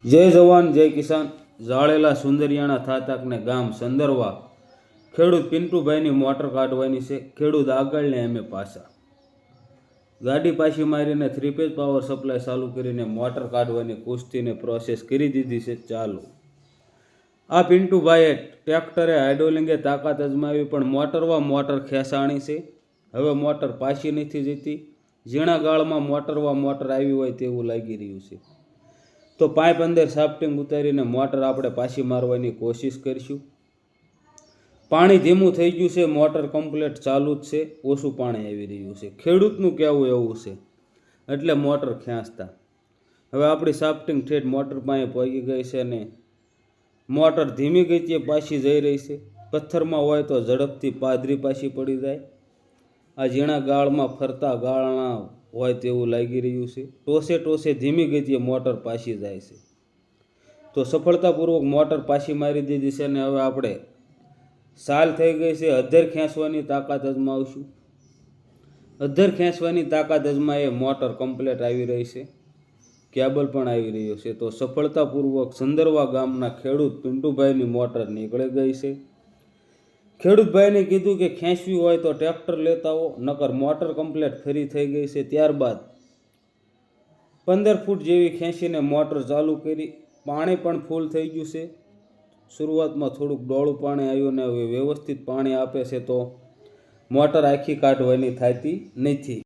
જય જવાન જય કિસાન. જાળેલા સુંદરિયાણા થાતાકને ગામ સંદરવા ખેડૂત પિન્ટુભાઈની મોટર કાઢવાની છે. ખેડૂત આગળ ને અમે પાછા. ગાડી પાછી મારીને 3 ફેઝ પાવર સપ્લાય ચાલુ કરીને મોટર કાઢવાની કુસ્તીને પ્રોસેસ કરી દીધી છે ચાલુ. આ પિન્ટુભાઈએ ટ્રેક્ટરે હાઇડ્રોલિંગે તાકાત અજમાવી પણ મોટર ખેંચાણી છે. હવે મોટર પાછી નથી જતી. ઝીણા ગાળમાં મોટર આવી હોય તેવું લાગી રહ્યું છે. તો પાઇપ અંદર સાફ્ટિંગ ઉતારીને મોટર આપણે પાછી મારવાની કોશિશ કરીશું. પાણી ધીમું થઈ ગયું છે. મોટર કમ્પ્લીટ ચાલુ જ છે. ઓછું પાણી આવી રહ્યું છે. ખેડૂતનું કહેવું એવું છે એટલે મોટર ખેંચતા. હવે આપણી સાફ્ટિંગ ઠેઠ મોટર પાસે પહોંચી ગઈ છે ને મોટર ધીમી ગતિએ પાછી જઈ રહી છે. પથ્થરમાં હોય તો ઝડપથી પાદરી પાછી પડી જાય. આ ઝીણા ગાળમાં ફરતા ગાળણા હોય તેવું લાગી રહ્યું છે. ટોસે ધીમી ગતિએ મોટર પાછી જાય છે. તો સફળતાપૂર્વક મોટર પાછી મારી દીધી છે ને હવે આપણે સાલ થઈ ગઈ છે. અધ્ધર ખેંચવાની તાકાત અજમાવશું. અધ્ધર ખેંચવાની તાકાત અજમાએ મોટર કમ્પ્લેટ આવી રહી છે. કેબલ પણ આવી રહ્યો છે. તો સફળતાપૂર્વક સંદરવા ગામના ખેડૂત પિન્ટુભાઈની મોટર નીકળી ગઈ છે. ખેડૂતભાઈને કીધું કે ખેંચવી હોય તો ટ્રેક્ટર લેતા આવો, નકર મોટર કમ્પ્લેટ ફરી થઈ ગઈ છે. ત્યારબાદ 15 ફૂટ જેવી ખેંચીને મોટર ચાલુ કરી. પાણી પણ ફૂલ થઈ ગયું છે. શરૂઆતમાં થોડુંક ડોળું પાણી આવ્યું ને હવે વ્યવસ્થિત પાણી આપે છે તો મોટર આખી કાઢવાની થતી નથી.